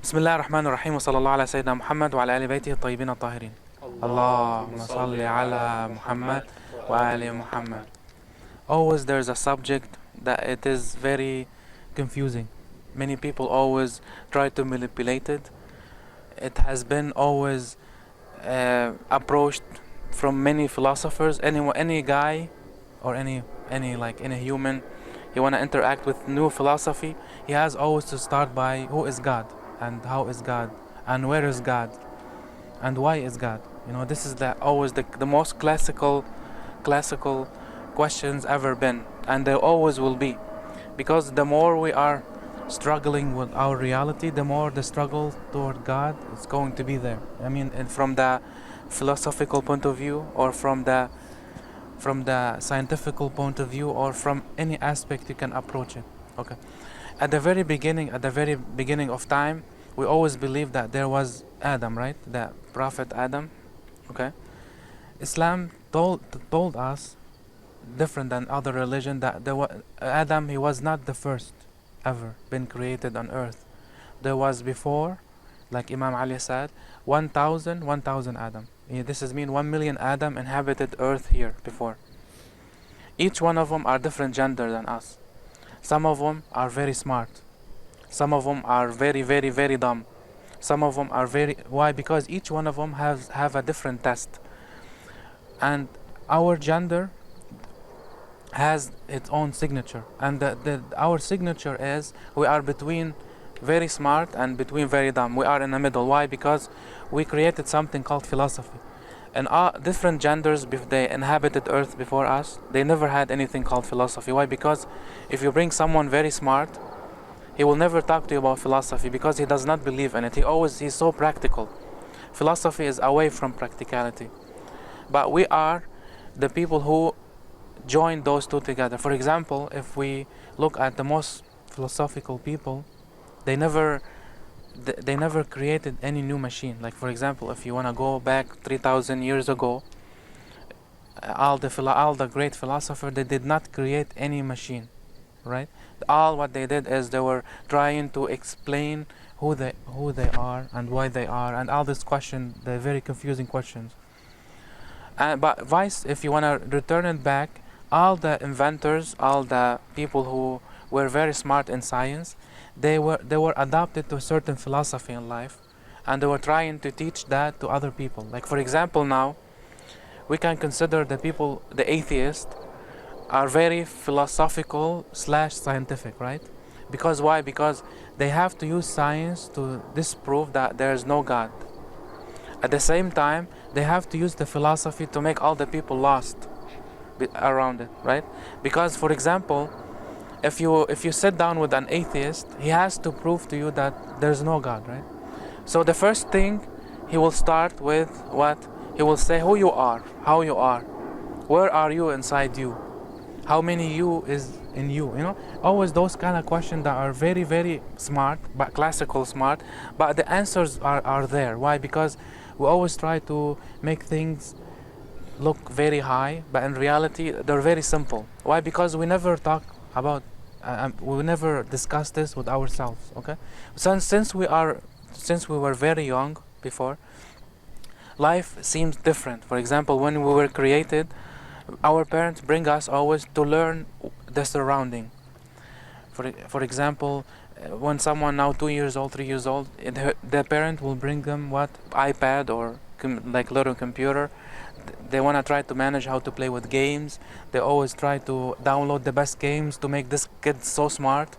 بسم الله الرحمن الرحيم وصلى الله على سيدنا محمد وعلى آل بيته الطيبين الطاهرين. اللهم صل على محمد وآل محمد. Always there's a subject that it is very confusing. Many people always try to manipulate it. It has been always approached from many philosophers. Any guy or any human, he wanna interact with new philosophy. He has always to start by who is God and how is God and where is God and why is God. This is always the most classical questions ever been, and there always will be, because the more we are struggling with our reality, the more the struggle toward God is going to be there. And from the philosophical point of view, or from the scientific point of view, or from any aspect you can approach it. Okay. At the very beginning of time, we always believed that there was Adam, right? The Prophet Adam. Okay. Islam told us, different than other religion, that Adam, he was not the first ever been created on earth. There was before, like Imam Ali said, 1,000 Adam. This is mean 1 million Adam inhabited earth here before. Each one of them are different gender than us. Some of them are very smart. Some of them are very, very, very dumb. Some of them are why? Because each one of them have a different test. And our gender has its own signature. And our signature is, we are between very smart and between very dumb. We are in the middle. Why? Because we created something called philosophy. And different genders, they inhabited earth before us, they never had anything called philosophy. Why? Because if you bring someone very smart, he will never talk to you about philosophy, because he does not believe in it. He's so practical. Philosophy is away from practicality. But we are the people who join those two together. For example, if we look at the most philosophical people, they never created any new machine. Like, for example, if you want to go back 3,000 years ago, all the great philosophers, they did not create any machine, right? All what they did is they were trying to explain who they are and why they are, and all this question, the very confusing questions. But vice, if you want to return it back, all the inventors, all the people who were very smart in science, they were adapted to a certain philosophy in life, and they were trying to teach that to other people. Like, for example, now we can consider the atheists are very philosophical / scientific, right? Because why? Because they have to use science to disprove that there is no God. At the same time, they have to use the philosophy to make all the people lost around it, right? Because, for example, if you sit down with an atheist, he has to prove to you that there's no God, right? So the first thing, he will start with what? He will say who you are, how you are, where are you inside you, how many you is in you. Always those kind of questions that are very, very smart, but classical smart, but the answers are there. Why? Because we always try to make things look very high, but in reality they're very simple. Why? Because we never talk about we never discuss this with ourselves. Okay, since we were very young before, life seems different. For example, when we were created, our parents bring us always to learn the surrounding. For example, when someone now 2 years old, 3 years old, the parent will bring them what? iPad or like little computer. They want to try to manage how to play with games. They always try to download the best games to make this kid so smart,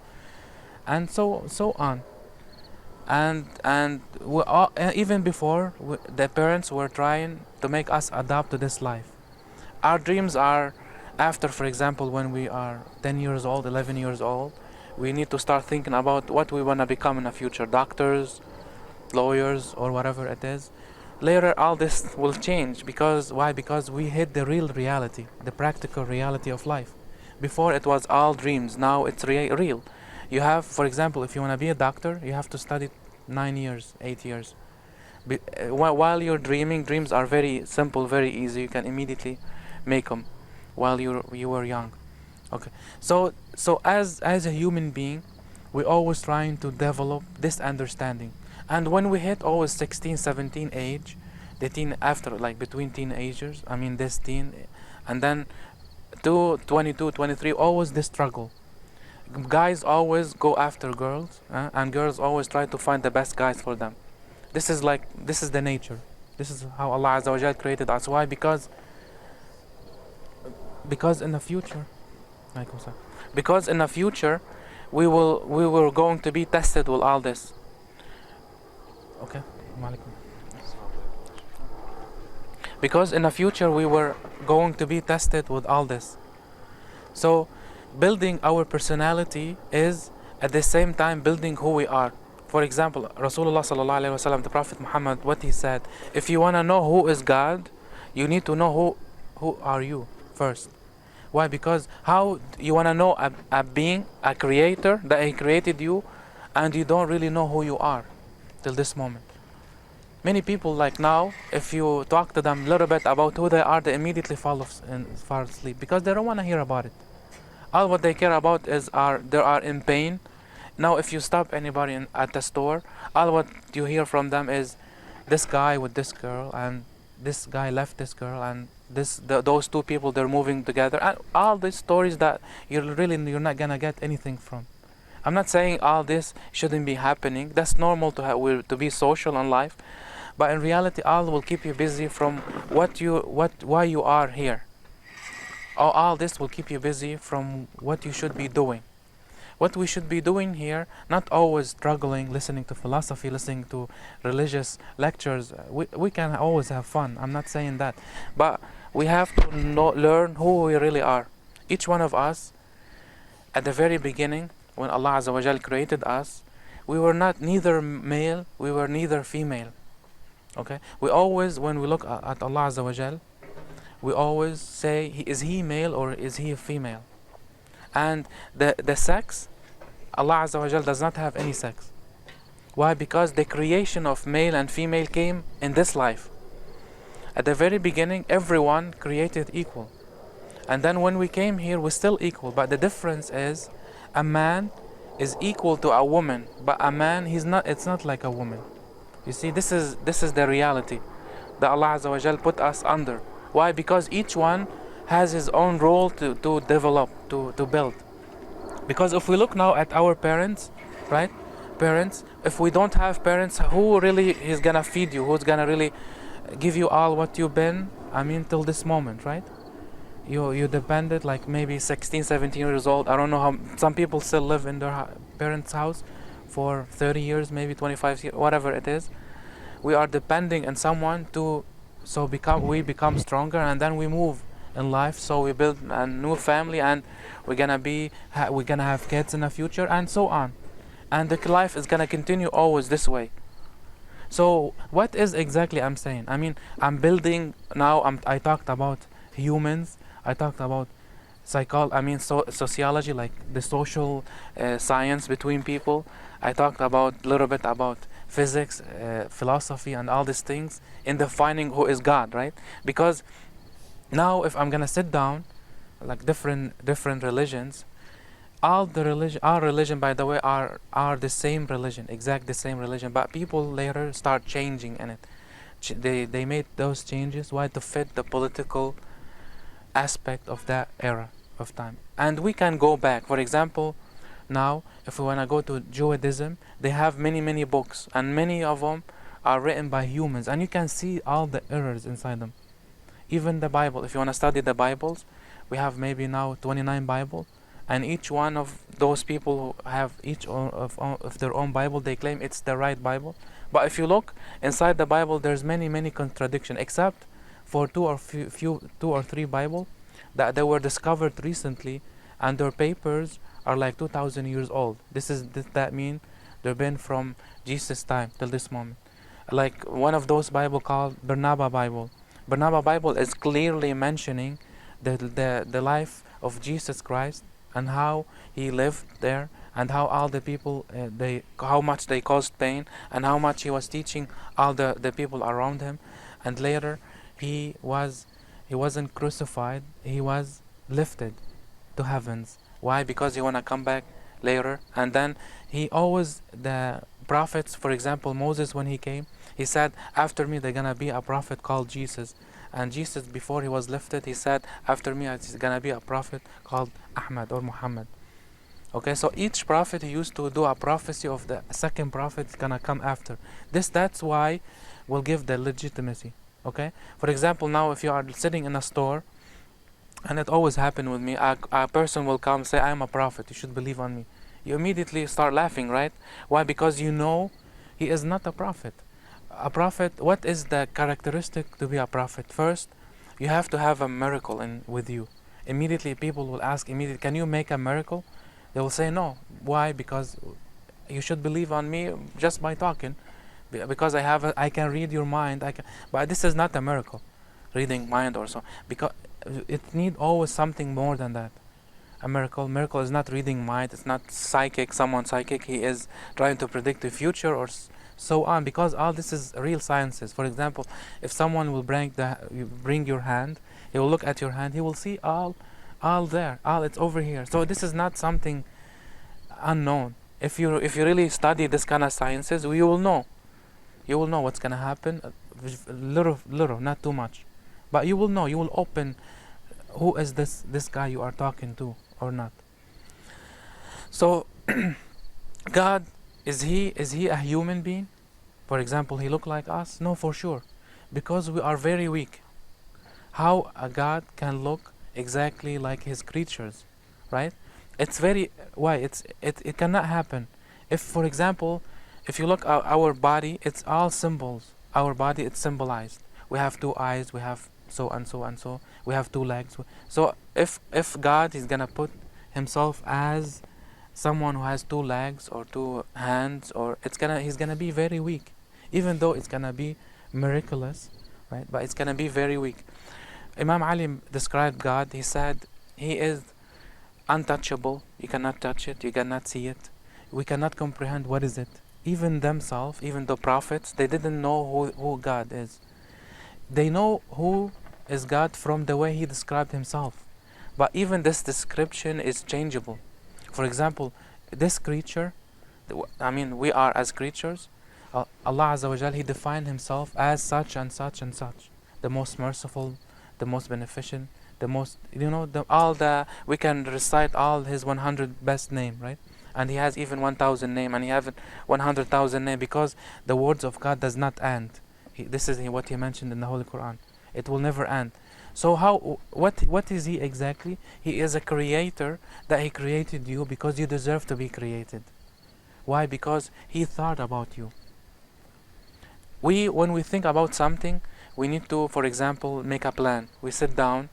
and so on. And even before, the parents were trying to make us adapt to this life. Our dreams are after, for example, when we are 10 years old, 11 years old, we need to start thinking about what we want to become in the future: doctors, lawyers, or whatever it is. Later, all this will change. Because why? Because we hit the real reality, the practical reality of life. Before, it was all dreams. Now it's real. You have, for example, if you want to be a doctor, you have to study 9 years, 8 years. While you're dreaming, dreams are very simple, very easy. You can immediately make them while you were young. Okay. So as a human being, we're always trying to develop this understanding. And when we hit always 16, 17 age, the teen after, like between teenagers, I mean this teen, and then to 22, 23, always this struggle. Guys always go after girls, and girls always try to find the best guys for them. This is the nature. This is how Allah Azza wa Jal created us. Why? Because in the future, because in the future, we were going to be tested with all this. Okay. Because in the future we were going to be tested with all this. So building our personality is at the same time building who we are. For example, Rasulullah sallallahu alaihi wasallam, the Prophet Muhammad, what he said: if you want to know who is God, you need to know who are you first. Why? Because how you want to know a being, a creator, that he created you, and you don't really know who you are till this moment. Many people, like now, if you talk to them a little bit about who they are, they immediately fall asleep because they don't want to hear about it. All what they care about is they are in pain. Now if you stop anybody at the store, all what you hear from them is this guy with this girl, and this guy left this girl, and those two people, they're moving together, and all these stories that you're not gonna get anything from. I'm not saying all this shouldn't be happening. That's normal to be social in life, but in reality, all will keep you busy from why you are here. All this will keep you busy from what you should be doing. What we should be doing here, not always struggling, listening to philosophy, listening to religious lectures. We can always have fun. I'm not saying that, but we have to learn who we really are. Each one of us, at the very beginning, when Allah Azza wa Jal created us, we were neither male, we were neither female. Okay? We always, when we look at Allah Azza wa Jal, we always say, is he male or is he a female? And the sex, Allah Azza wa Jal does not have any sex. Why? Because the creation of male and female came in this life. At the very beginning, everyone created equal. And then when we came here, we're still equal. But the difference is, a man is equal to a woman, but a man, it's not like a woman. You see, this is the reality that Allah Azza wa Jal put us under. Why? Because each one has his own role to develop, to build. Because if we look now at our parents, right? Parents, if we don't have parents, who really is gonna feed you? Who's gonna really give you all what you've been, till this moment, right? You depended, like maybe 16, 17 years old. I don't know how some people still live in their parents' house for 30 years, maybe 25 years, whatever it is. We are depending on someone we become stronger, and then we move in life. So we build a new family, and we're gonna have kids in the future, and so on. And the life is gonna continue always this way. So what is exactly I'm saying? I'm building now. I talked about humans. I talked about sociology, like the social science between people. I talked about a little bit about physics, philosophy, and all these things in defining who is God, right? Because now, if I'm gonna sit down, like different religions, our religion, by the way, are the same religion, exact the same religion. But people later start changing in it. They made those changes. Why? To fit the political aspect of that era of time. And we can go back. For example, now if we want to go to Judaism, they have many books, and many of them are written by humans, and you can see all the errors inside them. Even the Bible, if you want to study the Bibles, we have maybe now 29 Bibles, and each one of those people who have each of their own Bible, they claim it's the right Bible. But if you look inside the Bible, there's many contradictions, except for two or three Bible that they were discovered recently, and their papers are like 2,000 years old. That mean they've been from Jesus' time till this moment. Like one of those Bible called Barnabas Bible. Barnabas Bible is clearly mentioning the life of Jesus Christ, and how he lived there, and how all the people how much they caused pain, and how much he was teaching all the people around him. And later he wasn't crucified, he was lifted to heavens. Why? Because he wanna come back later. And then he always, the prophets, for example, Moses, when he came, he said, after me there's gonna be a prophet called Jesus. And Jesus, before he was lifted, he said, after me it's gonna be a prophet called Ahmad or Muhammad. Okay, so each prophet, he used to do a prophecy of the second prophet gonna come after. That's why we'll give the legitimacy. Okay, for example, now if you are sitting in a store, and it always happened with me, a person will come say, I am a prophet, you should believe on me. You immediately start laughing, right? Why? Because you know he is not a prophet. A prophet, what is the characteristic to be a prophet? First, you have to have a miracle with you. Immediately people will ask, can you make a miracle? They will say no. Why? Because you should believe on me just by talking. Because I can read your mind. But this is not a miracle, reading mind or so. Because it need always something more than that. A miracle is not reading mind. It's not psychic. Someone psychic. He is trying to predict the future or so on. Because all this is real sciences. For example, if someone will bring your hand, he will look at your hand. He will see all there. It's over here. So this is not something unknown. If you really study this kind of sciences, you will know. You will know what's gonna happen. Little, not too much, but you will know. You will open. Who is this guy you are talking to or not? So, God, is he a human being? For example, he look like us? No, for sure, because we are very weak. How a God can look exactly like his creatures, right? It's very it cannot happen. If, for example, if you look at our body, it's all symbols. Our body, it's symbolized. We have two eyes. We have so and so and so. We have two legs. So if God is gonna put himself as someone who has two legs or two hands, or he's gonna be very weak, even though it's gonna be miraculous, right? But it's gonna be very weak. Imam Ali described God. He said he is untouchable. You cannot touch it. You cannot see it. We cannot comprehend what is it. Even themselves, even the prophets, they didn't know who God is. They know who is God from the way he described himself. But even this description is changeable. For example, this creature, we are as creatures, Allah Azza wa Jal, he defined himself as such and such and such. The most merciful, the most beneficent, the most, we can recite all his 100 best name, right? And he has even 1,000 name, and he has 100,000 name, because the words of God does not end. This is what he mentioned in the Holy Quran. It will never end. So what is he exactly? He is a creator, that he created you because you deserve to be created. Why? Because he thought about you. When we think about something, we need to, for example, make a plan. We sit down,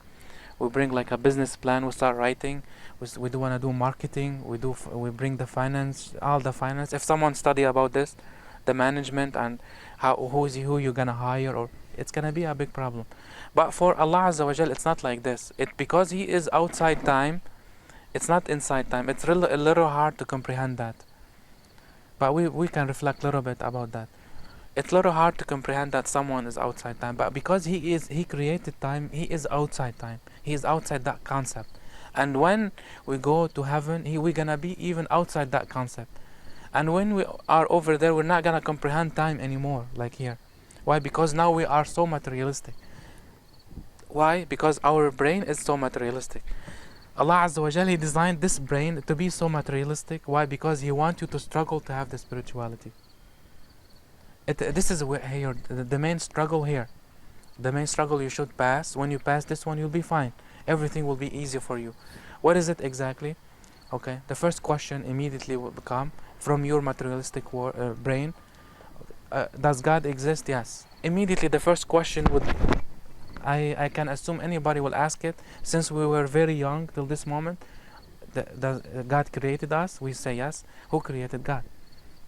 we bring like a business plan, we start writing. We do want to do marketing. We bring the finance, all the finance. If someone study about this, the management and who you're gonna hire, or it's gonna be a big problem. But for Allah Azza wa Jal, it's not like this. Because he is outside time, it's not inside time. It's a little hard to comprehend that. But we can reflect a little bit about that. It's a little hard to comprehend that someone is outside time. But because he created time, he is outside time. He is outside that concept. And when we go to heaven, we're gonna be even outside that concept. And when we are over there, we're not gonna comprehend time anymore, like here. Why? Because now we are so materialistic. Why? Because our brain is so materialistic. Allah Azza wa Jalla, he designed this brain to be so materialistic. Why? Because he wants you to struggle to have the spirituality. This is here, the main struggle here. The main struggle you should pass. When you pass this one, you'll be fine. Everything will be easy for you. What is it exactly? Okay, the first question immediately will become, from your materialistic brain, does God exist? Yes. Immediately the first question would, I can assume anybody will ask it, since we were very young till this moment. Does God created us? We say yes. Who created God?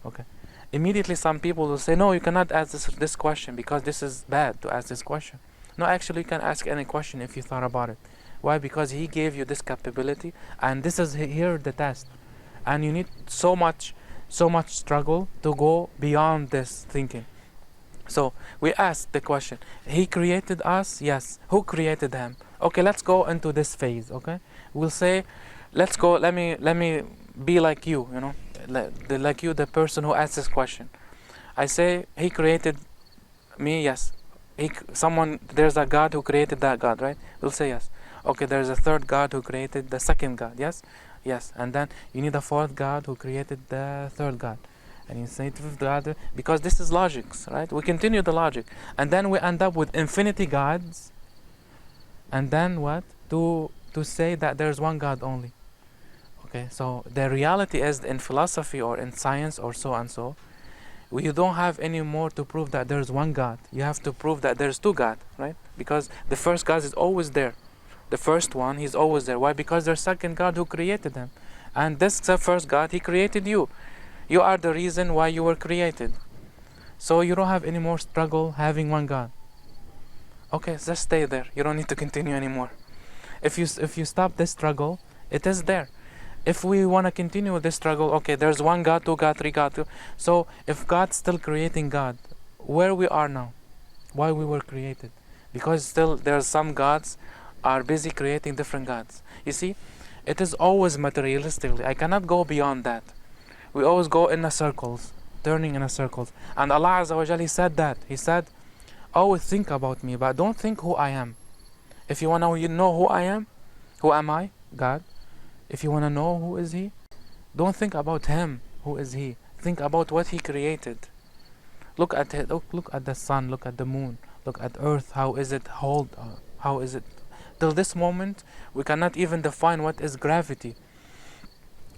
Okay. Immediately some people will say, no, you cannot ask this question, because this is bad to ask this question. No, actually you can ask any question if you thought about it. Why? Because he gave you this capability, and this is here the test. And you need so much struggle to go beyond this thinking. So we ask the question, he created us? Yes. Who created him? Okay, let's go into this phase. Okay, we'll say, let's go, let me be like you, like you, the person who asked this question. I say he created me, yes. There's a God who created that God, right? We'll say yes. Okay, there's a third God who created the second God, yes? Yes. And then you need a fourth God who created the third God. And you say fifth God, because this is logics, right? We continue the logic. And then we end up with infinity gods. And then what? To say that there's one God only. Okay, so the reality is in philosophy or in science or so and so, you don't have any more to prove that there's one God. You have to prove that there's two God, right? Because the first God is always there. The first one, he's always there. Why? Because there's second God who created them. And this first God, he created you. You are the reason why you were created. So you don't have any more struggle having one God. Okay, just stay there. You don't need to continue anymore. If you stop this struggle, it is there. If we want to continue this struggle, okay, there's one God, two God, three God. So if God's still creating God, where we are now, why we were created? Because still there's some gods are busy creating different gods. You see, it is always materialistically. I cannot go beyond that. We always go in a circles, turning in a circles. And Allah Azza wa Jal, He said that. He said, always think about me, but don't think who I am. If you want to know who I am, who am I? God. If you want to know who is He, don't think about Him. Who is He? Think about what He created. Look at it. Look at the sun. Look at the moon. Look at Earth. How is it hold? How is it? Till this moment, we cannot even define what is gravity.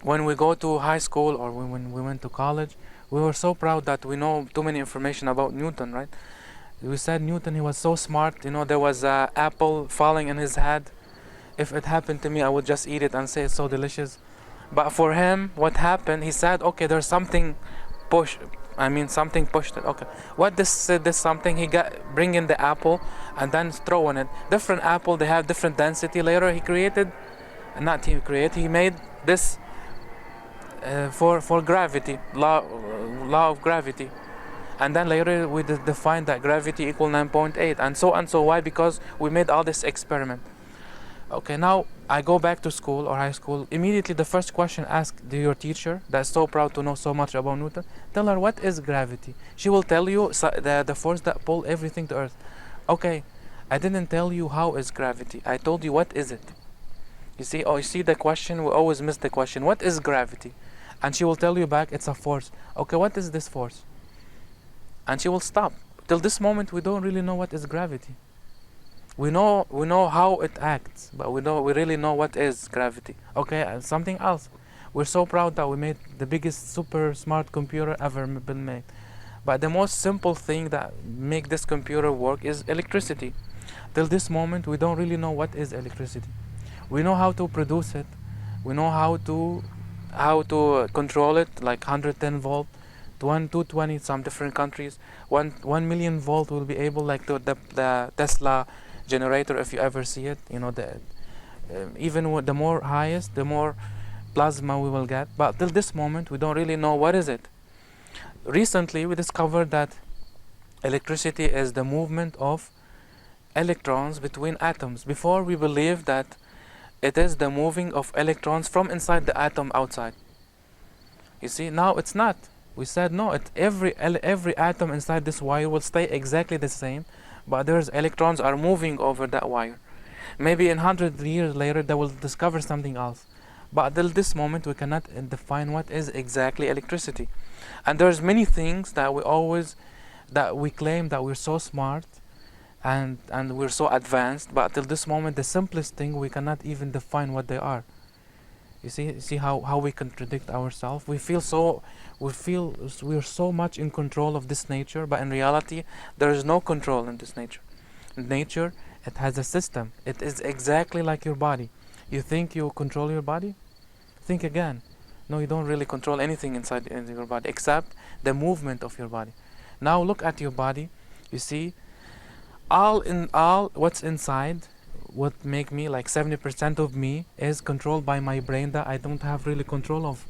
When we go to high school or when we went to college, we were so proud that we know too many information about Newton, right? We said Newton, he was so smart. You know, there was an apple falling in his head. If it happened to me, I would just eat it and say it's so delicious. But for him, what happened? He said, okay, there's something something pushed it. Okay, what this something? He bring in the apple and then throw in it. Different apple, they have different density. Later, he made this for gravity, law of gravity. And then later we defined that gravity equal 9.8 and so on. So why? Because we made all this experiment. Okay, now I go back to school or high school. Immediately the first question asked to your teacher that's so proud to know so much about Newton, tell her what is gravity. She will tell you the force that pull everything to earth. Okay, I didn't tell you how is gravity. I told you what is it. You see the question, we always miss the question. What is gravity? And she will tell you back it's a force. Okay, what is this force? And she will stop. Till this moment we don't really know what is gravity. We know how it acts, but we really know what is gravity. Okay, and something else. We're so proud that we made the biggest super smart computer ever been made. But the most simple thing that make this computer work is electricity. Till this moment we don't really know what is electricity. We know how to produce it. We know how to control it, like 110 volt, 220 some different countries. 1 million volt will be able, like the Tesla generator, if you ever see it, you know, even with the more highest, the more plasma we will get. But till this moment we don't really know what is it. Recently we discovered that electricity is the movement of electrons between atoms. Before we believed that it is the moving of electrons from inside the atom outside. You see, now it's not. We said no, every atom inside this wire will stay exactly the same, but there's electrons are moving over that wire. Maybe in 100 years later they will discover something else. But till this moment we cannot define what is exactly electricity. And there's many things that we claim that we're so smart and we're so advanced, but till this moment the simplest thing we cannot even define what they are. You see how we contradict ourselves. We feel we're so much in control of this nature, but in reality there is no control in this nature. Nature, it has a system. It is exactly like your body. You think you control your body? Think again. No, you don't really control anything inside your body except the movement of your body. Now look at your body. You see, all what's inside, what make me, like 70% of me is controlled by my brain that I don't have really control of.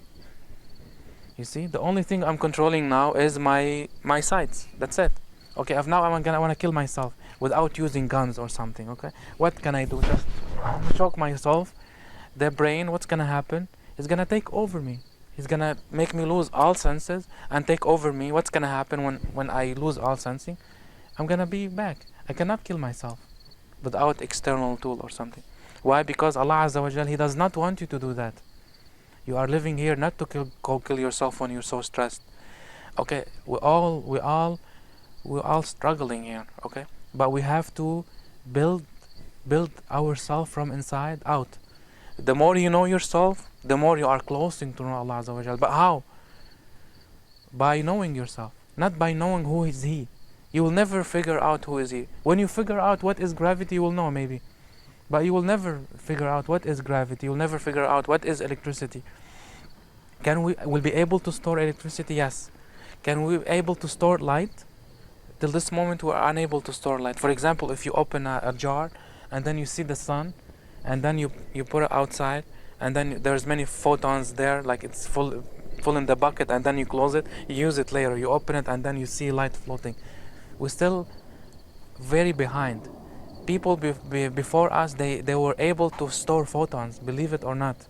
You see, the only thing I'm controlling now is my sights. That's it. Okay, I want to kill myself without using guns or something. Okay, what can I do? Just shock myself. The brain, what's gonna happen? It's gonna take over me. He's gonna make me lose all senses and take over me. What's gonna happen when I lose all sensing? I'm gonna be back. I cannot kill myself without external tool or something. Why? Because Allah Azza wa Jal, He does not want you to do that. You are living here not to kill yourself when you're so stressed. Okay, we're all struggling here. Okay, but we have to build ourselves from inside out. The more you know yourself, the more you are closer to know Allah Azza wa Jal. But how? By knowing yourself, not by knowing who is He. You will never figure out who is He. When you figure out what is gravity, you will know maybe. But you will never figure out what is gravity. You will never figure out what is electricity. Will be able to store electricity? Yes. Can we be able to store light? Till this moment we are unable to store light. For example, if you open a jar and then you see the sun, and then you put it outside, and then there's many photons there, like it's full in the bucket, and then you close it, you use it later, you open it, and then you see light floating. We're still very behind. People before us, they were able to store photons, believe it or not.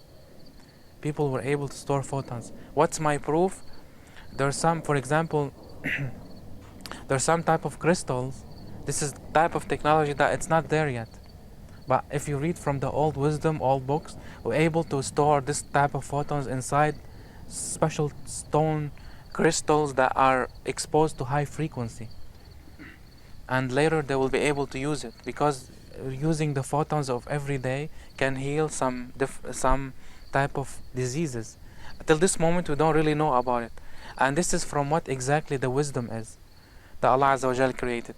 People were able to store photons. What's my proof? There's some, for example, there's some type of crystals. This is type of technology that it's not there yet. But if you read from the old wisdom, old books, we're able to store this type of photons inside special stone crystals that are exposed to high frequency. And later they will be able to use it, because using the photons of every day can heal some type of diseases. Till this moment we don't really know about it. And this is from what exactly the wisdom is that Allah Azza wa Jal created.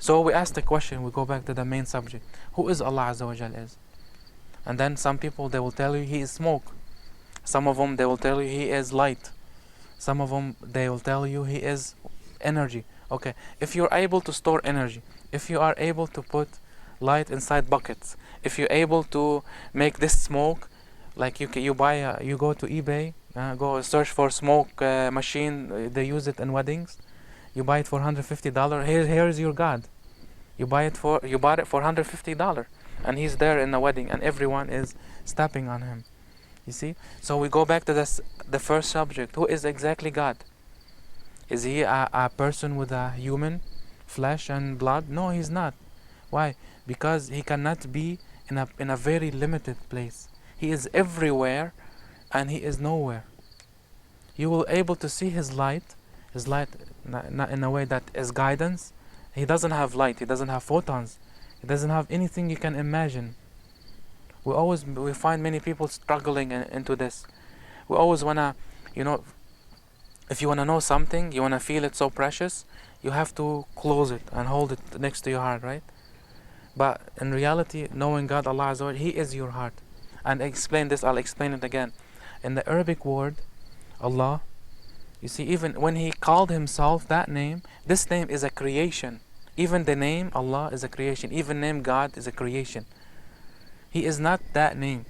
So we ask the question, we go back to the main subject. Who is Allah Azza wa Jal is? And then some people, they will tell you He is smoke. Some of them, they will tell you He is light. Some of them, they will tell you He is energy. Okay, if you're able to store energy, if you are able to put light inside buckets, if you're able to make this smoke, like you go to eBay, go search for smoke machine, they use it in weddings. You buy it for $150. Here is your God. You bought it for $150, and He's there in the wedding, and everyone is stepping on Him. You see? So we go back to the first subject. Who is exactly God? Is He a person with a human flesh and blood? No, He's not. Why? Because He cannot be in a very limited place. He is everywhere, and He is nowhere. You will able to see His light not in a way that is guidance. He doesn't have light, He doesn't have photons, He doesn't have anything you can imagine. We find many people struggling into this. We always wanna, if you wanna know something, you wanna feel it so precious, you have to close it and hold it next to your heart, right? But in reality, knowing God, Allah Azza wa Jalla, He is your heart. And I'll explain it again. In the Arabic word, Allah, you see, even when He called Himself that name, this name is a creation. Even the name Allah is a creation. Even name God is a creation. He is not that name.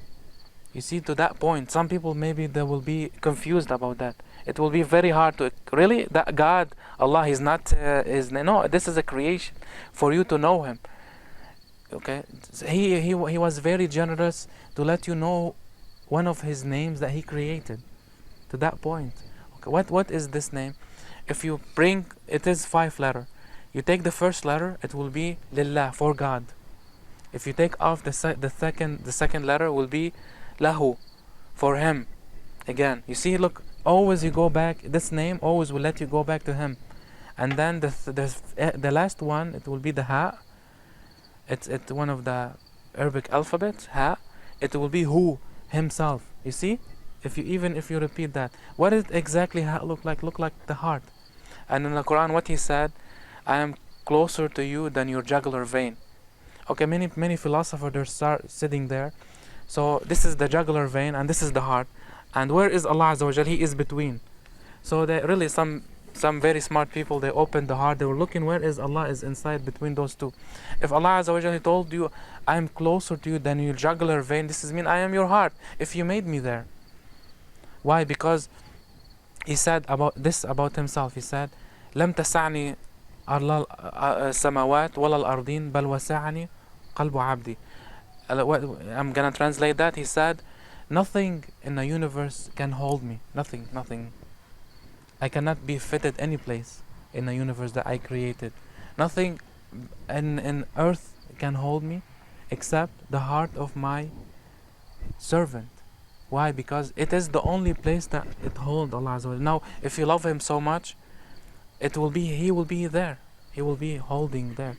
You see, to that point, some people maybe they will be confused about that. It will be very hard to really that God, Allah, He's not. No, this is a creation for you to know Him. Okay, He was very generous to let you know one of His names that He created. To that point. What is this name? If you bring, it is 5 letters. You take the first letter, it will be Lillah, for God. If you take off the second letter, will be Lahu, for Him. Again, you see, look, always you go back. This name always will let you go back to Him. And then the last one, it will be the Ha. It's one of the Arabic alphabet. Ha. It will be Hu, Himself. You see? If you repeat that, what is exactly how it look like? Look like the heart. And in the Quran, what He said, I am closer to you than your jugular vein. Okay, many philosophers are start sitting there. So this is the jugular vein, and this is the heart. And where is Allah Azza wa Jal? He is between. So they really some very smart people, they opened the heart. They were looking where is Allah is inside between those two. If Allah Azza wa Jal, He told you, I am closer to you than your jugular vein, this is mean I am your heart. If you made me there. Why? Because He said about Himself. He said, لم تسعني السماوات ولا الأرضين بل وسعني قلب عبدي. I'm gonna translate that. He said, Nothing in the universe can hold me. Nothing. I cannot be fitted any place in the universe that I created. Nothing in earth can hold me except the heart of my servant. Why? Because it is the only place that it holds Allah Azza wa Jal. Now, if you love Him so much, He will be there. He will be holding there.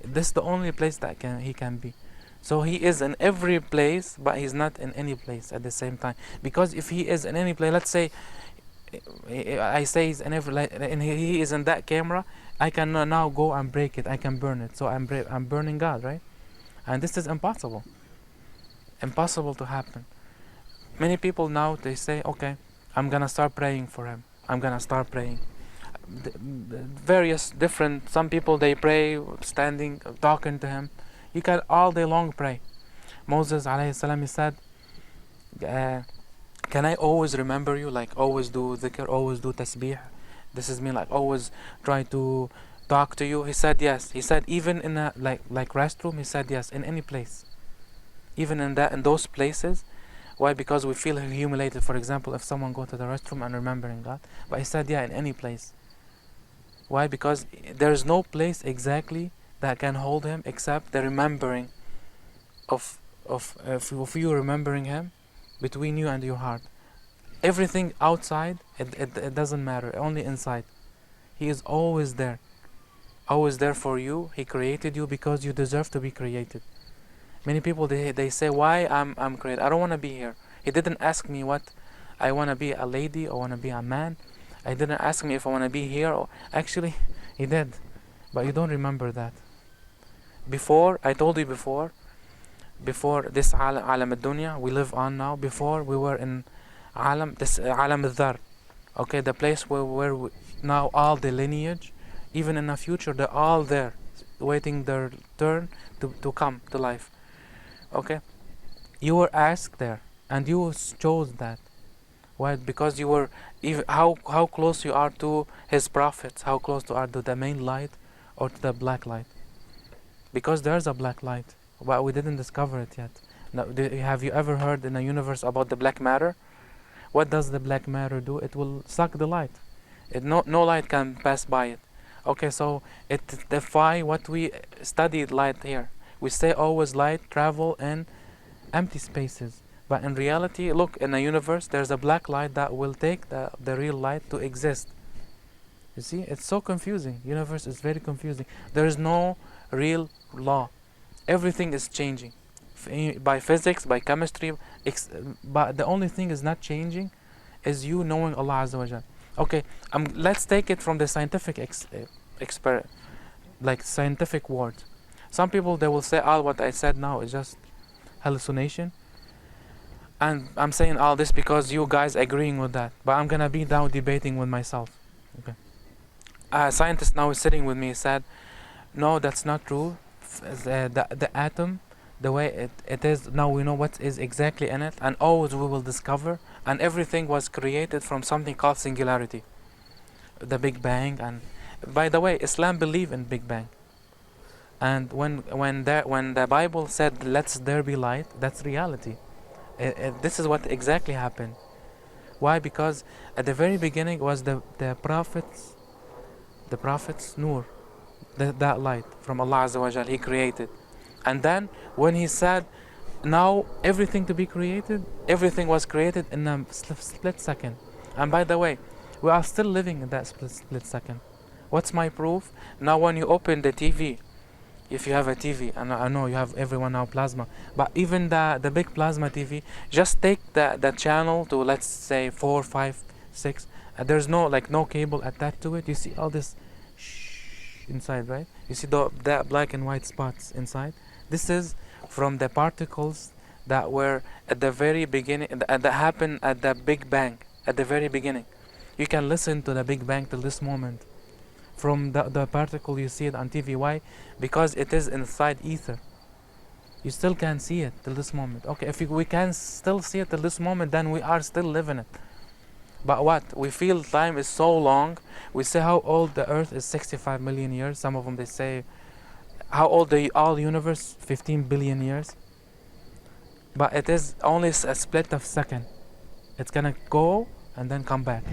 This is the only place that He can be. So He is in every place, but He's not in any place at the same time. Because if He is in any place, let's say I say He's in every, and He is in that camera, I can now go and break it. I can burn it. So I'm burning God, right? And this is impossible. Impossible to happen. Many people now, they say, okay, I'm gonna start praying for Him. I'm gonna start praying. Various different, some people they pray standing, talking to Him. You can all day long pray. Moses alayhi salam, he said, can I always remember you, like always do dhikr, always do tasbih? This is me, like always try to talk to you. He said yes. He said even in a like restroom, he said yes, in any place. Even in those places. Why? Because we feel humiliated. For example, if someone go to the restroom and remembering God. But he said yeah, in any place. Why? Because there is no place exactly that can hold Him except the remembering of you remembering Him between you and your heart. Everything outside, it doesn't matter. Only inside. He is always there. Always there for you. He created you because you deserve to be created. Many people they say, why I'm created? I don't want to be here. He didn't ask me what I want to be, a lady or want to be a man. I didn't ask me if I want to be here. Or actually, He did, but you don't remember that. Before, I told you before this alam al-dunya we live on now. Before we were in alam al-dhar. Okay, the place where now all the lineage, even in the future, they're all there, waiting their turn to come to life. Okay, you were asked there, and you chose that. Why? Because you were how close you are to His prophets, how close you are to the main light or to the black light. Because there's a black light, but we didn't discover it yet. Now, have you ever heard in the universe about the black matter? What does the black matter do? It will suck the light. No light can pass by it. Okay, so it defy what we studied light here. We say always light travel in empty spaces. But in reality, look, in the universe, there's a black light that will take the real light to exist. You see, it's so confusing. Universe is very confusing. There is no real law. Everything is changing. By physics, by chemistry, but the only thing is not changing is you knowing Allah Azza wa Jal. Okay, let's take it from the scientific scientific word. Some people, they will say, what I said now is just hallucination. And I'm saying all this because you guys agreeing with that. But I'm gonna be now debating with myself. Okay. A scientist now is sitting with me, said, no, that's not true. The atom, the way it is now, we know what is exactly in it, and always we will discover, and everything was created from something called singularity, the Big Bang. And by the way, Islam believe in Big Bang. And when the Bible said, "Let there be light," that's reality. This is what exactly happened. Why? Because at the very beginning was the prophets Nur, that light from Allah Azza wa Jal, He created. And then when He said, now everything to be created, everything was created in a split second. And by the way, we are still living in that split second. What's my proof? Now when you open the TV, if you have a TV, and I know you have everyone now plasma, but even the big plasma TV, just take the channel to, let's say, 4, 5, 6. There's no cable attached to it. You see all this inside, right? You see the black and white spots inside. This is from the particles that were at the very beginning, that happened at the Big Bang, at the very beginning. You can listen to the Big Bang till this moment. From the particle you see it on TV. Why? Because it is inside ether. You still can't see it till this moment. Okay, if we can still see it till this moment, then we are still living it. But what? We feel time is so long. We say how old the earth is, 65 million years. Some of them, they say, how old the all universe, 15 billion years. but it is only a split of second. It's gonna go and then come back.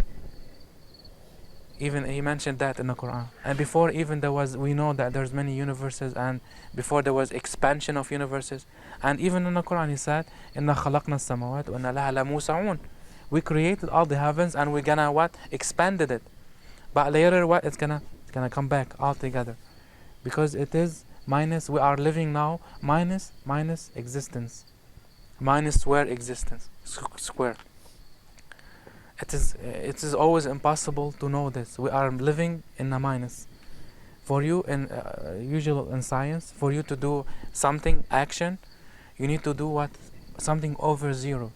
Even he mentioned that in the Quran. And before even there was, we know that there's many universes, and before there was expansion of universes. And even in the Quran he said, "Inna khalaqna as-samawati wa inna laha lamusa'un." We created all the heavens and we're gonna what? Expanded it. But later what? It's gonna come back altogether. Because it is minus, we are living now minus existence. Minus square existence. Square. It is always impossible to know this. We are living in a minus. For you, in usual in science, for you to do something, action, you need to do what? Something over zero.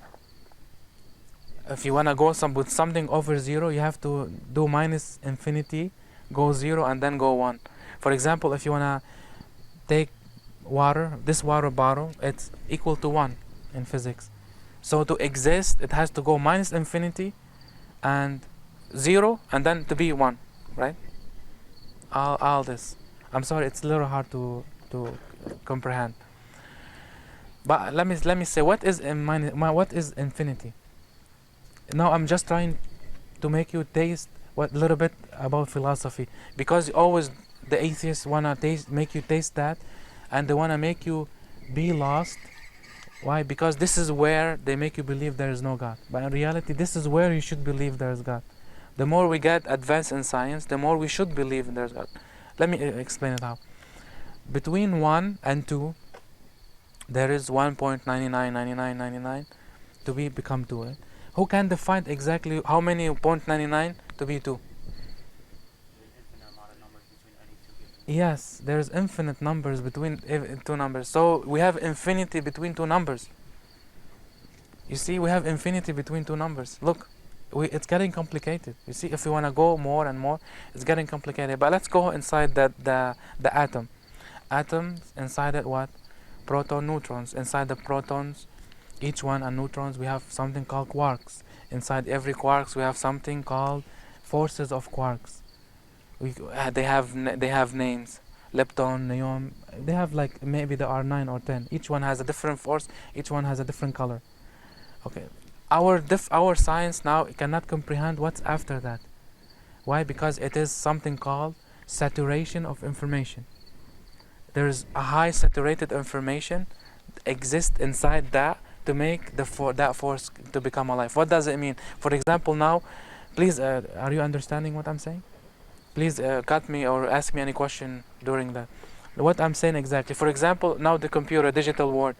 If you wanna go with something over zero, you have to do minus infinity, go zero, and then go one. For example, if you wanna take water, this water bottle, it's equal to one in physics. So to exist, it has to go minus infinity and zero, and then to be one, right? All this. I'm sorry, it's a little hard to comprehend. But let me say, what is what is infinity? Now I'm just trying to make you taste what little bit about philosophy, because always the atheists wanna make you taste that, and they wanna make you be lost. Why? Because this is where they make you believe there is no God. But in reality, this is where you should believe there is God. The more we get advanced in science, the more we should believe there is God. Let me explain it how. Between 1 and 2, there is 1.999999 to become 2. Right? Who can define exactly how many 0.99 to be 2? Yes, there's infinite numbers between two numbers. So we have infinity between two numbers. You see, we have infinity between two numbers. Look, it's getting complicated. You see, if we want to go more and more, it's getting complicated. But let's go inside the atom. Atoms, inside it what? Proton, neutrons. Inside the protons, each one and neutrons, we have something called quarks. Inside every quarks, we have something called forces of quarks. They have names, lepton, neon. They have like, maybe there are 9 or 10. Each one has a different force. Each one has a different color. Okay, our science now cannot comprehend what's after that. Why? Because it is something called saturation of information. There is a high saturated information exists inside that to make that force to become alive. What does it mean? For example, now, please, are you understanding what I'm saying? Please cut me or ask me any question during that. What I'm saying exactly. For example, now the computer, digital world.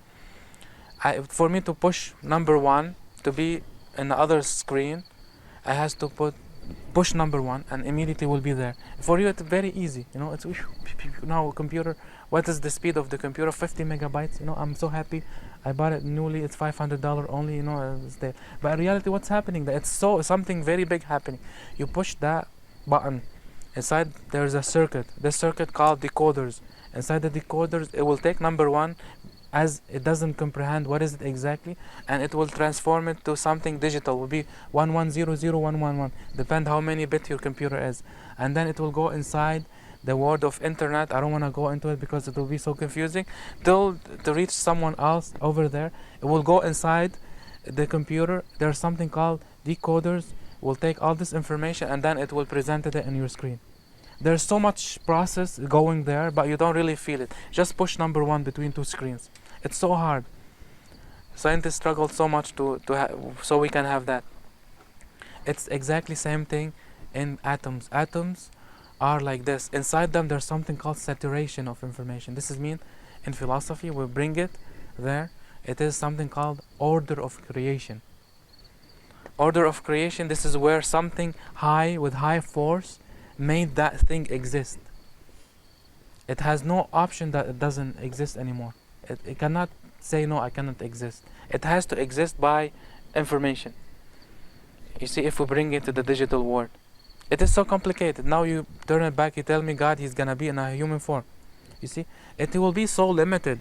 For me to push number 1 to be in the other screen, I has to push number 1 and immediately will be there. For you, it's very easy. You know, it's now computer. What is the speed of the computer? 50 megabytes. You know, I'm so happy. I bought it newly. It's $500 only. You know, it's there. But in reality, what's happening? It's something very big happening. You push that button. Inside there's a circuit. This circuit called decoders. Inside the decoders, it will take number 1, as it doesn't comprehend what is it exactly, and it will transform it to something digital. It will be 1100111. Depend how many bit your computer is, and then it will go inside the world of internet. I don't want to go into it because it will be so confusing. To reach someone else over there, it will go inside the computer. There's something called decoders. Will take all this information and then it will present it in your screen. There's so much process going there, but you don't really feel it. Just push number 1 between two screens. It's so hard. Scientists struggle so much so we can have that. It's exactly same thing in atoms. Atoms are like this. Inside them, there's something called saturation of information. This is mean in philosophy. We bring it there. It is something called order of creation. Order of creation, this is where something high with high force made that thing exist. It has no option that it doesn't exist anymore. It cannot say no, I cannot exist. It has to exist by information. You see, if we bring it to the digital world, it is so complicated. Now you turn it back, you tell me God, he's gonna be in a human form. You see, it will be so limited.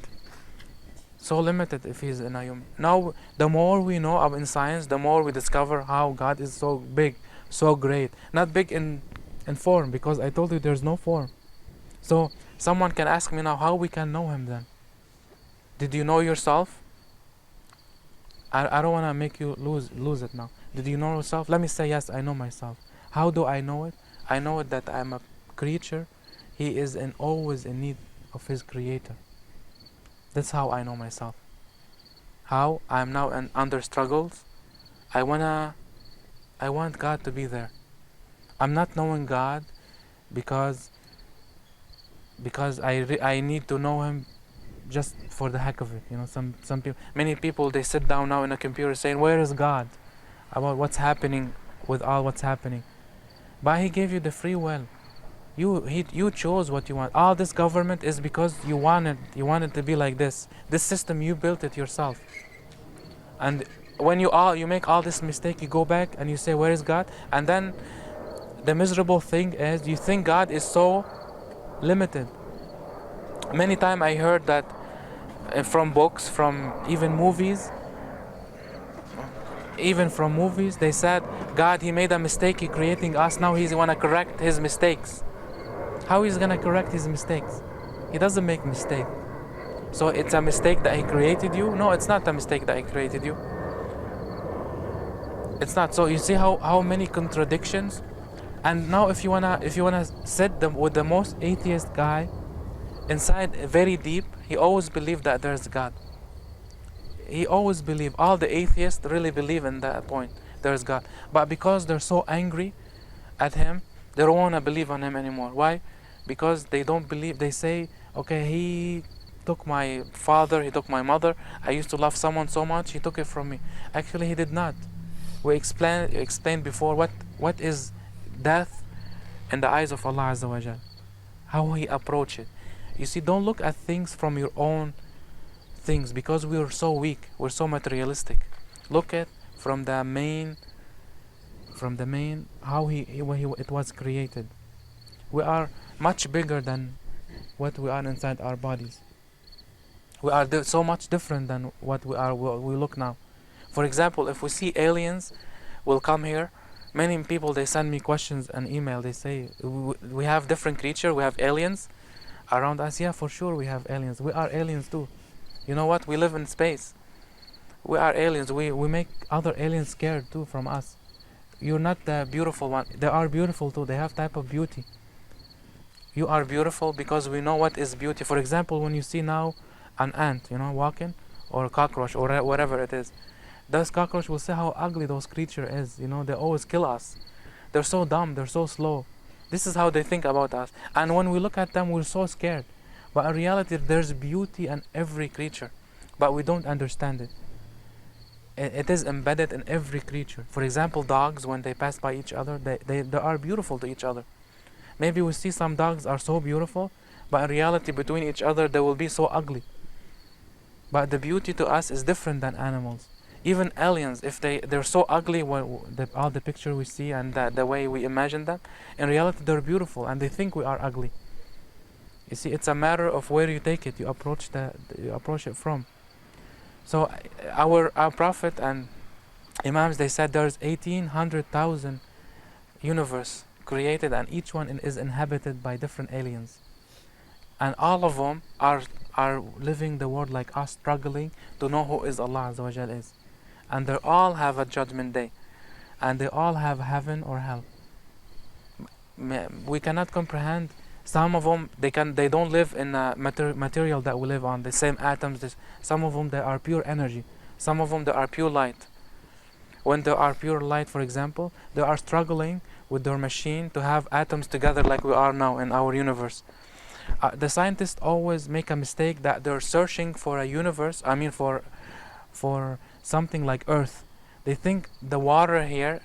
So limited if he's in a human. Now, the more we know in science, the more we discover how God is so big, so great. Not big in form, because I told you there's no form. So someone can ask me now, how we can know him then? Did you know yourself? I don't want to make you lose it now. Did you know yourself? Let me say yes, I know myself. How do I know it? I know it that I'm a creature. He is always in need of his creator. That's how I know myself. How I'm now under struggles. I want God to be there. I'm not knowing God because I need to know him just for the heck of it. Some people, many people, they sit down now in a computer saying, where is God? About what's happening with all what's happening. But he gave you the free will. You chose what you want. All this government is because you wanted to be like this. This system, you built it yourself. And when you make all this mistake, you go back and you say, where is God? And then the miserable thing is you think God is so limited. Many times I heard that from books, from even from movies, they said, God, he made a mistake, he creating us, now he's want to correct his mistakes. How he's going to correct his mistakes? He doesn't make mistake. So it's a mistake that he created you? No, it's not a mistake that he created you. It's not. So you see how many contradictions. And now if you wanna sit with the most atheist guy, inside very deep, he always believed that there's God. He always believed. All the atheists really believe in that point. There's God. But because they're so angry at him, they don't want to believe on him anymore. Why? Because they don't believe. They say, okay, he took my father, he took my mother. I used to love someone so much, he took it from me. Actually, he did not. We explained before what is death in the eyes of Allah Azza wa Jal. How he approach it. You see, don't look at things from your own things, because we're so weak, we're so materialistic. Look at from the main how it was created. We are much bigger than what we are inside our bodies. We are so much different than what we look now. For example, if we see aliens will come here, many people, they send me questions and email. They say, we have different creatures, we have aliens around us. Yeah, for sure we have aliens. We are aliens too. You know what? We live in space. We are aliens. We make other aliens scared too from us. You're not the beautiful one. They are beautiful too. They have type of beauty. You are beautiful because we know what is beauty. For example, when you see now an ant, walking, or a cockroach, or whatever it is, those cockroach will say how ugly those creature is. They always kill us. They're so dumb. They're so slow. This is how they think about us. And when we look at them, we're so scared. But in reality, there's beauty in every creature, but we don't understand it. It is embedded in every creature. For example, dogs, when they pass by each other, they are beautiful to each other. Maybe we see some dogs are so beautiful, but in reality, between each other, they will be so ugly. But the beauty to us is different than animals. Even aliens, if they're so ugly, all the picture we see and the way we imagine them, in reality, they're beautiful, and they think we are ugly. You see, it's a matter of where you take it. You approach it from. So our prophet and imams, they said there's 1,800,000 universe created, and each one is inhabited by different aliens, and all of them are living the world like us, struggling to know who is Allah Azza wa Jal is, and they all have a judgment day, and they all have heaven or hell. We cannot comprehend. Some of them, they don't live in material that we live on, the same atoms. Some of them, they are pure energy. Some of them, they are pure light. When they are pure light, for example, they are struggling with their machine to have atoms together like we are now in our universe. The scientists always make a mistake that they're searching for a universe, for something like Earth. They think the water here,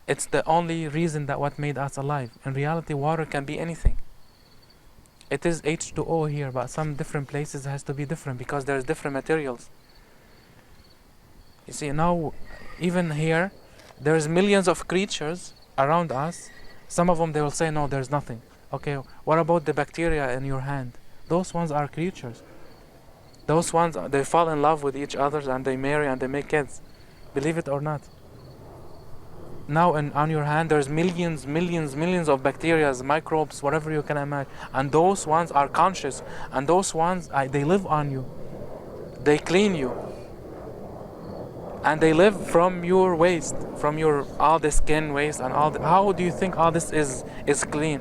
it's the only reason that what made us alive. In reality, water can be anything. It is H2O here, but some different places has to be different because there's different materials. You see, now, even here, there's millions of creatures around us. Some of them, they will say, no, there's nothing. Okay, what about the bacteria in your hand? Those ones are creatures. Those ones, they fall in love with each other and they marry and they make kids. Believe it or not. Now on your hand, there's millions of bacteria, microbes, whatever you can imagine. And those ones are conscious. And those ones, they live on you. They clean you. and they live from your waste, from your all the skin waste and all the, how do you think all this is clean?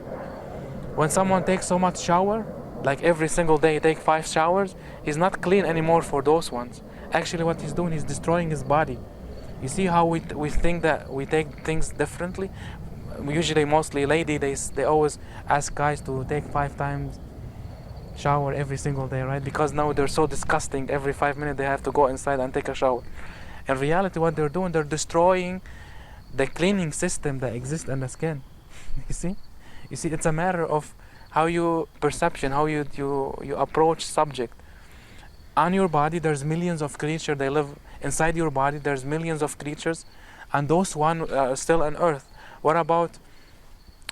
When someone takes so much shower, like every single day he take 5 showers, he's not clean anymore for those ones. Actually what he's doing, he's destroying his body. You see how we think that we take things differently? Usually mostly lady, they always ask guys to take 5 times shower every single day, right? Because now they're so disgusting, every 5 minutes they have to go inside and take a shower. In reality what they're doing, they're destroying the cleaning system that exists in the skin. You see, it's a matter of how you perception, how you approach subject. On your body there's millions of creatures, they live inside your body, there's millions of creatures, and those one still on earth. What about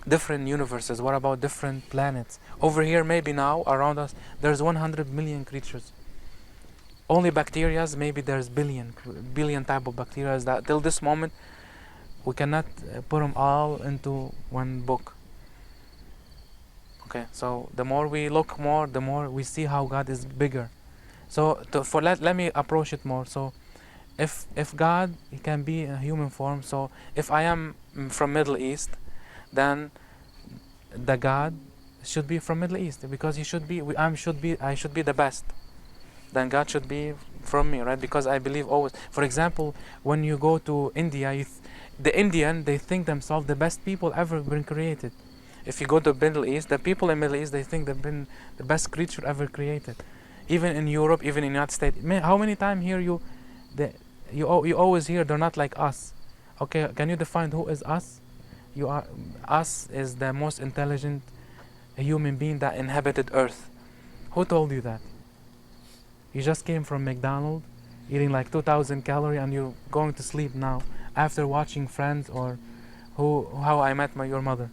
different universes? What about different planets? Over here maybe now around us there's 100 million creatures. Only bacteria, maybe there's billion type of bacteria that till this moment we cannot put them all into one book. Okay, so the more we look more, the more we see how God is bigger. So let me approach it more. So if God, he can be in human form, so if I am from Middle East, then the God should be from Middle East, because he should be I should be the best. Then God should be from me, right? Because I believe always. For example, when you go to India, the Indian, they think themselves the best people ever been created. If you go to Middle East, the people in Middle East, they think they've been the best creature ever created. Even in Europe, even in the United States. How many times here you always hear they're not like us? Okay, can you define who is us? Us is the most intelligent human being that inhabited Earth. Who told you that? You just came from McDonald's, eating like 2,000 calories, and you're going to sleep now after watching Friends or How I Met Your Mother.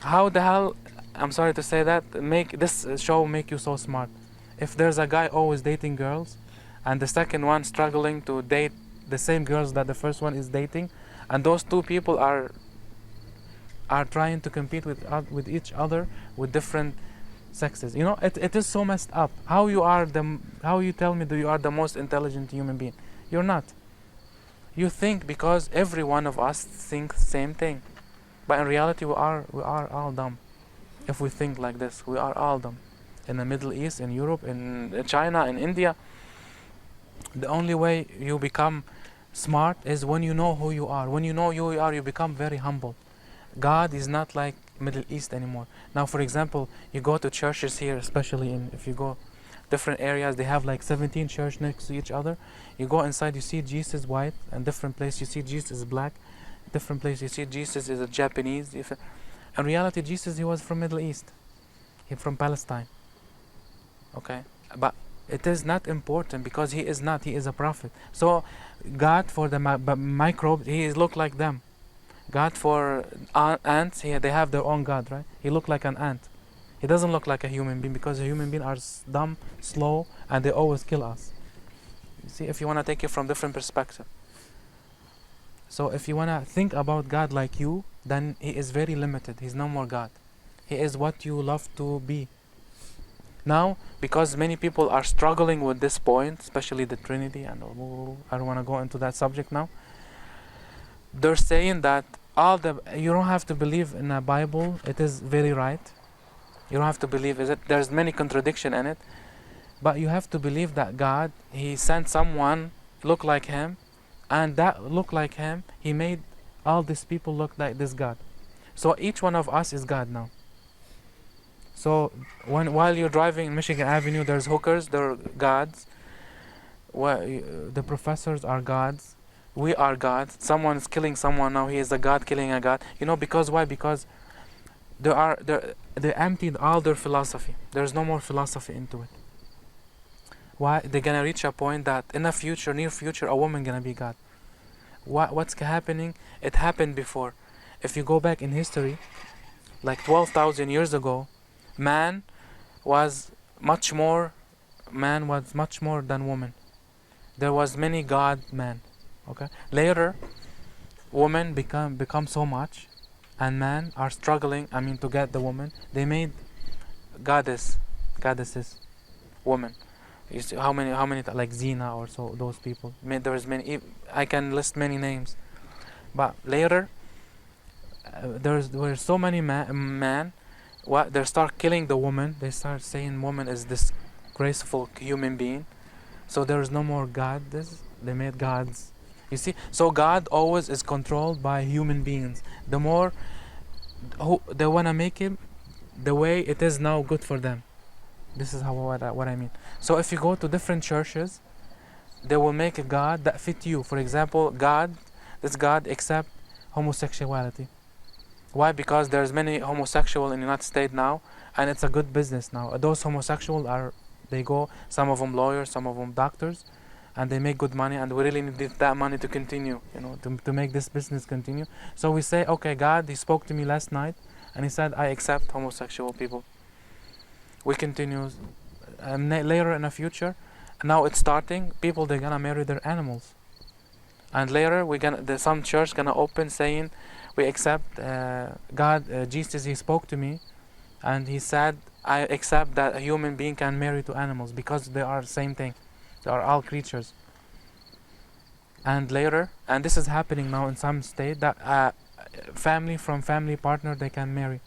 How the hell, I'm sorry to say that, make this show make you so smart? If there's a guy always dating girls, and the second one struggling to date the same girls that the first one is dating, and those two people are trying to compete with each other with different sexes. You know, it is so messed up. How you tell me that you are the most intelligent human being? You're not. You think because every one of us thinks the same thing. But in reality, we are all dumb. If we think like this, we are all dumb. In the Middle East, in Europe, in China, in India, the only way you become smart is when you know who you are. When you know who you are, you become very humble. God is not like Middle East anymore. Now, for example, you go to churches here, especially if you go different areas, they have like 17 churches next to each other. You go inside, you see Jesus white, and different place you see Jesus black. Different place you see Jesus is a Japanese. In reality, Jesus, he was from Middle East. He's from Palestine. Okay, but it is not important because he is a prophet. So God for the microbes, he look like them. God for ants, they have their own God, right? He look like an ant. He doesn't look like a human being, because a human being are dumb, slow, and they always kill us. You see, if you want to take it from different perspective. So if you want to think about God like you, then he is very limited. He's no more God. He is what you love to be. Now, because many people are struggling with this point, especially the Trinity, and I don't want to go into that subject now. They're saying that you don't have to believe in a Bible. It is very right. You don't have to believe it. There's many contradiction in it, but you have to believe that God, he sent someone look like him, and that look like him, he made all these people look like this God. So each one of us is God now. So while you're driving in Michigan Avenue, there's hookers, they're gods. The professors are gods. We are gods. Someone is killing someone now. He is a god killing a god. You know, because why? Because they emptied all their philosophy. There's no more philosophy into it. Why? They're gonna reach a point that in the future, near future, a woman gonna be God. What's happening? It happened before. If you go back in history, like 12,000 years ago, man was much more than woman. There was many god men. Okay. Later, women become so much, and men are struggling. To get the woman. They made goddesses, women. You see how many like Zina or so, those people. There's many. I can list many names, but later were so many man. What they start killing the woman. They start saying woman is disgraceful human being. So there is no more God. They made gods. You see, so God always is controlled by human beings. The more who they wanna make him, the way it is now good for them. This is what I mean. So if you go to different churches, they will make a God that fit you. For example, this God accept homosexuality. Why? Because there's many homosexual in the United States now, and it's a good business now. Those homosexual they go, some of them lawyers, some of them doctors, and they make good money, and we really need that money to continue, to make this business continue. So we say, okay, God, he spoke to me last night, and he said, I accept homosexual people. We continue, later in the future, now it's starting, people, they're gonna marry their animals. And later, some church gonna open saying, we accept God, Jesus, he spoke to me, and he said, I accept that a human being can marry to animals because they are the same thing. They are all creatures. And later, and this is happening now in some state, that family from family partner, they can marry.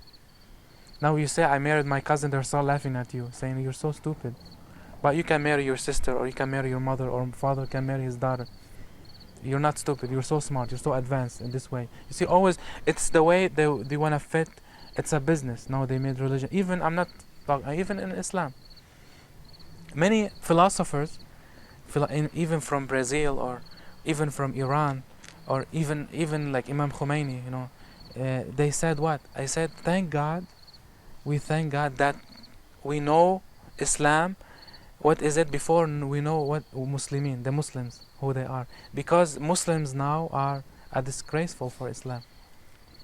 Now you say, I married my cousin, they're still laughing at you, saying you're so stupid. But you can marry your sister, or you can marry your mother, or father can marry his daughter. You're not stupid, you're so smart, you're so advanced in this way. You see, always, it's the way they want to fit. It's a business. Now they made religion. Even, I'm not talking, even in Islam. Many philosophers, even from Brazil, or even from Iran, or even like Imam Khomeini, they said what? I said, thank God, we thank God that we know Islam. What is it before we know what Muslimin, the Muslims, who they are? Because Muslims now are disgraceful for Islam.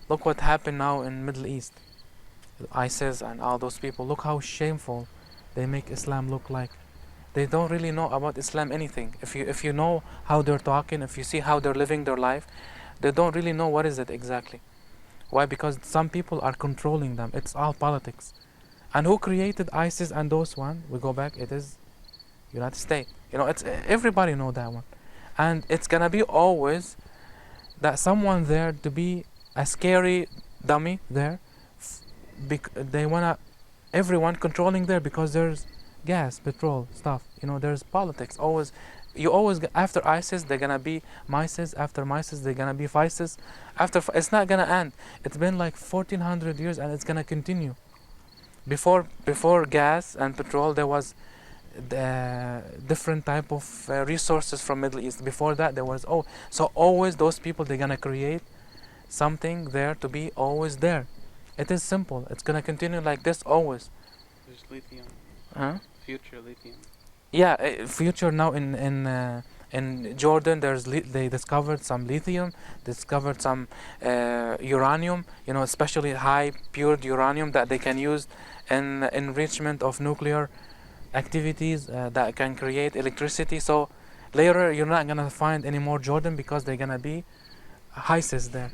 Look what happened now in Middle East. ISIS and all those people. Look how shameful they make Islam look like. They don't really know about Islam anything. If you know how they're talking, if you see how they're living their life, they don't really know what is it exactly. Why? Because some people are controlling them. It's all politics. And who created ISIS and those one? We go back, it is United States. It's everybody know that one. And it's gonna be always that someone there to be a scary dummy there. They wanna everyone controlling there because there's gas, petrol, stuff. There's politics. You always after ISIS they're gonna be MISIS. After MISIS they're gonna be FISIS. It's not gonna end. It's been like 1400 years and it's gonna continue. Before gas and petrol, there was different type of resources from Middle East. Before that, there was so always those people, they're gonna create something there to be always there. It is simple. It's gonna continue like this always. There's lithium. Huh? Future lithium. Yeah, future now in Jordan, they discovered some lithium, discovered some uranium. Especially high pure uranium that they can use in enrichment of nuclear activities that can create electricity. So later you're not gonna find any more Jordan because they're gonna be ISIS there,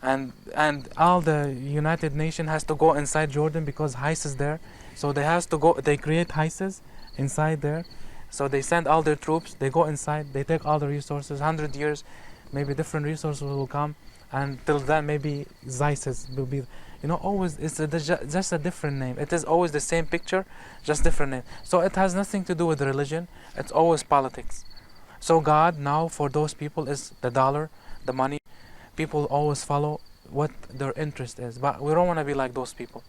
and all the United Nations has to go inside Jordan because ISIS there. So they create ISIS inside there. So they send all their troops, they go inside, they take all the resources. 100 years, maybe different resources will come, and till then maybe ISIS will be. Always it's just a different name. It is always the same picture, just different name. So it has nothing to do with religion. It's always politics. So God now for those people is the dollar, the money. People always follow what their interest is. But we don't want to be like those people.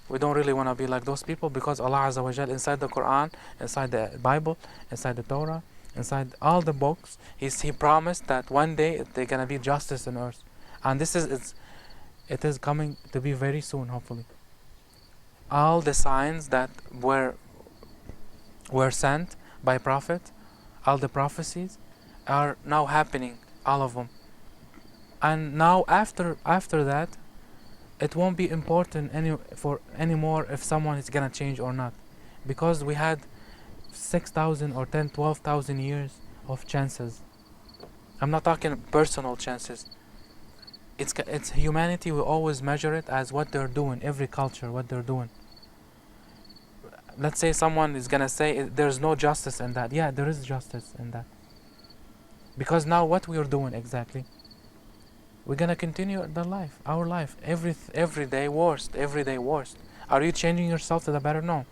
We don't really want to be like those people because Allah Azza wa Jal inside the Quran, inside the Bible, inside the Torah, inside all the books, He promised that one day there's gonna be justice on earth, and it is coming to be very soon, hopefully. All the signs that were sent by Prophet, all the prophecies are now happening, all of them. And now after that, it won't be important anymore if someone is gonna change or not, because we had 6,000 or 12,000 years of chances. I'm not talking personal chances. It's humanity. We always measure it as what they're doing. Every culture, what they're doing. let's say someone is gonna say there's no justice in that. Yeah, there is justice in that. Because now what we are doing exactly? We're gonna continue the life, our life, every day worst, every day worst. Are you changing yourself to the better? No.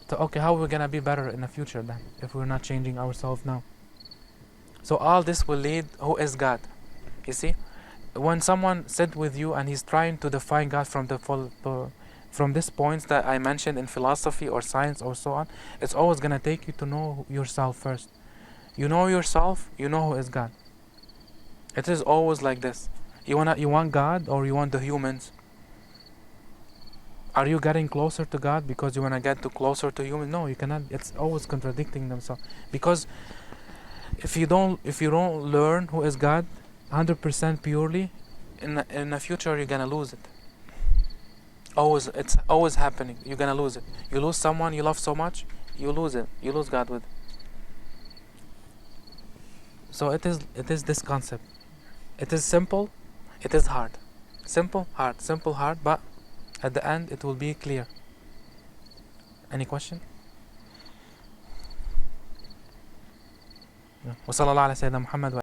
So okay, how are we gonna be better in the future then, if we're not changing ourselves now? So all this will lead, who is God? You see, when someone sit with you and he's trying to define God from from these points that I mentioned in philosophy or science or so on, it's always gonna take you to know yourself first. You know yourself, you know who is God. It is always like this. You want God or you want the humans? Are you getting closer to God because you wanna get closer to humans? No, you cannot. It's always contradicting themselves. Because if you don't learn who is God 100% purely, in the future you're gonna lose it. Always, it's always happening. You're gonna lose it. You lose someone you love so much, you lose it. You lose God with it. So it is this concept. It is simple, it is hard. Simple, hard, but at the end it will be clear. Any question? وصلى الله على سيدنا محمد